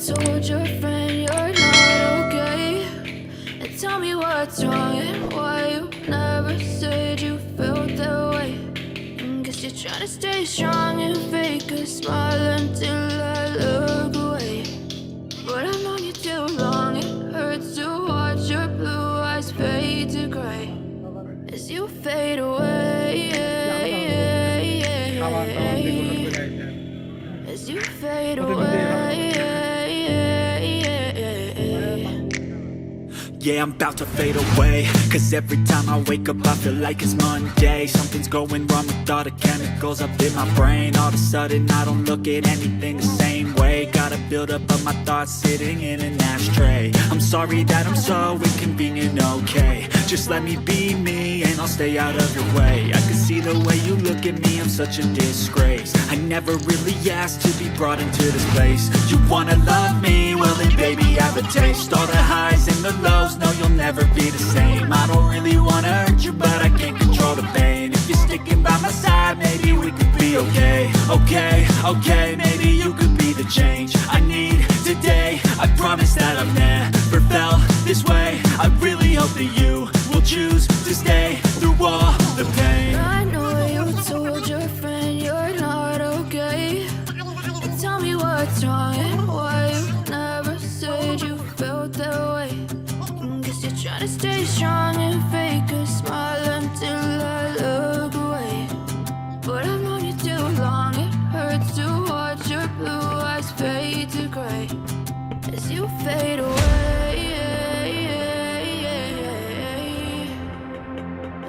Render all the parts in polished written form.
told your friend you're not okay? And tell me what's wrong and why you never said you felt that way. Guess you're trying to stay strong and fake a smile until I look away. But I've known you too long, it hurts to watch your blue eyes fade to gray as you fade away. As you fade away. Yeah, I'm about to fade away. Cause every time I wake up I feel like it's Monday. Something's going wrong with all the chemicals up in my brain. All of a sudden I don't look at anything the same way. Got a buildup of my thoughts sitting in an ashtray. I'm sorry that I'm so inconvenient, okay. Just let me be me and I'll stay out of your way. I can see the way you look at me, I'm such a disgrace. I never really asked to be brought into this place. You wanna love me? Well then baby have a taste. All the highs and the lows, no you'll never be the same. I don't really wanna hurt you but I can't control the pain. If you're sticking by my side maybe we could be okay. Okay, maybe you could be the change I need today. I promise that I've never felt this way. I really hope that you will choose to stay through all the pain. I know you told your friend you're not okay. And tell me what's wrong and why you never said you felt that way. Guess you're trying to stay strong and fake a smile until I look away. But I've known you too long, it hurts to watch your blue eyes fade to gray as you fade away.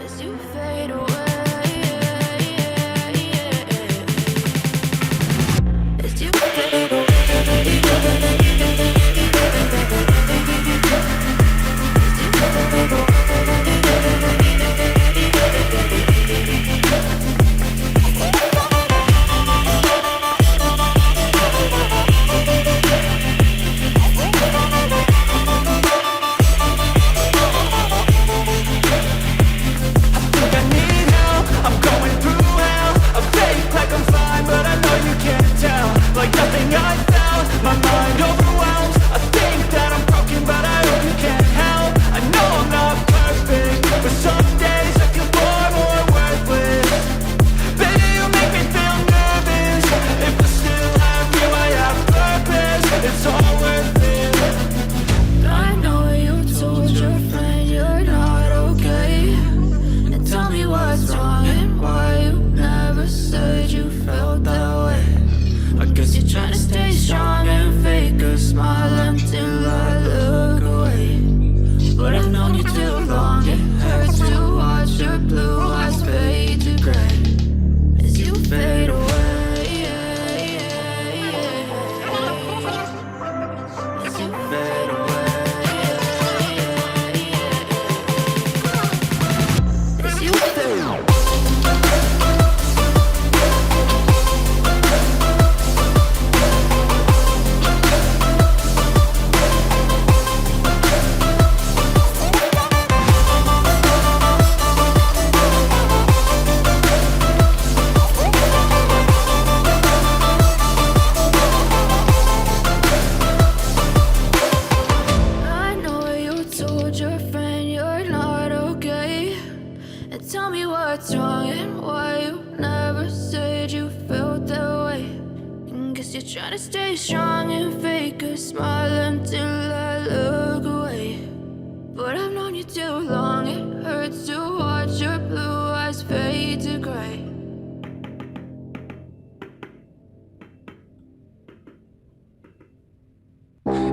As you fade away. As you fade away.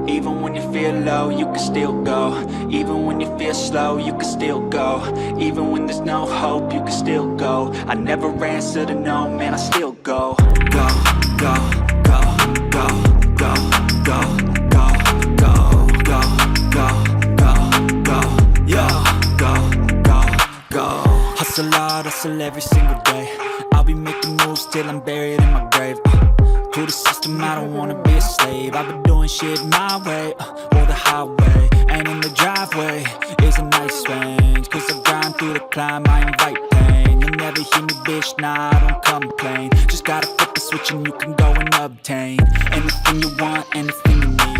Even when you feel low, you can still go. Even when you feel slow, you can still go. Even when there's no hope, you can still go. I never answer to no, man, I still go. Go, go, go, go, go, go, go, go, go, go, go, go, yo, go, go, go. Hustle hard, hustle every single day. I'll be making moves till I'm buried in my grave. To the system, I don't wanna be a slave. I've been doing shit my way, or the highway. And in the driveway is a nice range. Cause I grind through the climb, I invite pain. You'll never hear me, bitch, nah, I don't complain. Just gotta flip the switch and you can go and obtain anything you want, anything you need.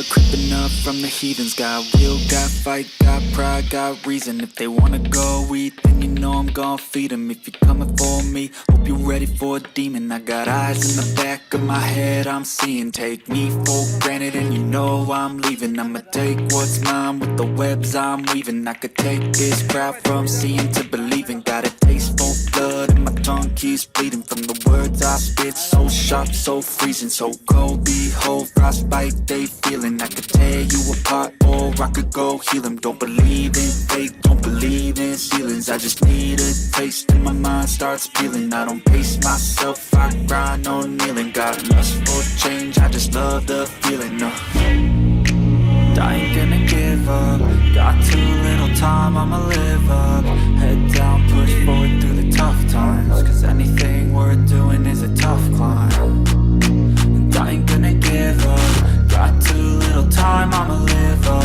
blood creeping up from the heathens. Got will, got fight, got pride, got reason. If they wanna go eat, then you know I'm gon' feed them. If you're coming for me, hope you're ready for a demon. I got eyes in the back of my head, I'm seeing. Take me for granted and you know I'm leaving. I'ma take what's mine with the webs I'm weaving. I could take this crowd from seeing to believing. Got a taste for blood and my tongue keeps bleeding. From the words I spit, so sharp, so freezing, so cold. Behold, frostbite they feeling. I could tear you apart or I could go heal them. Don't believe in fate, don't believe in ceilings. I just need a taste and my mind starts peeling. I don't pace myself, I grind on kneeling. Got lust for change, I just love the feeling. I ain't gonna give up. Got too little time, I'ma live up. Head down, push forward through the tough times. Cause anything worth doing is a tough climb. And I ain't gonna give up. Got too little time, I'ma live up.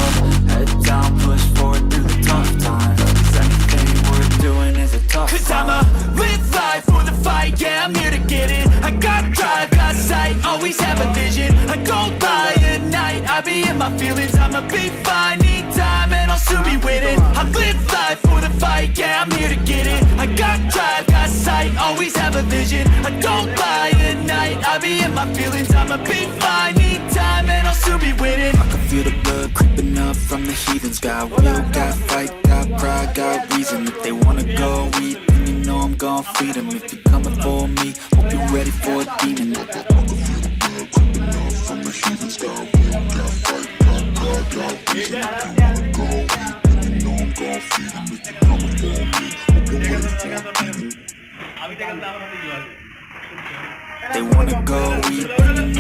Head down, push forward through the tough times. Cause anything worth doing is a tough climb. Cause I'ma live life for the fight, yeah, I'm here to get it. I got drive, got sight, always have a vision. I go by at night, I be in my feelings. I'ma be fine, need time and I'll soon be winning. I live life for the fight, yeah, I'm here to get it. I got drive, got sight, always have a vision. I don't lie at night, I be in my feelings. I'ma be fine, need time and I'll soon be winning. I can feel the blood creeping up from the heathens. Got will, got fight, got pride, got reason. If they wanna go eat, then you know I'm gon' feed them. If you're coming for me, hope you're ready for a demon. I can feel the blood creeping up from the heathens. Got will, got fight, got pride, got reason. If you wanna go eat, then you know I'm gon' feed them. If you're coming for me, hope you're ready for a demon. They wanna go eat.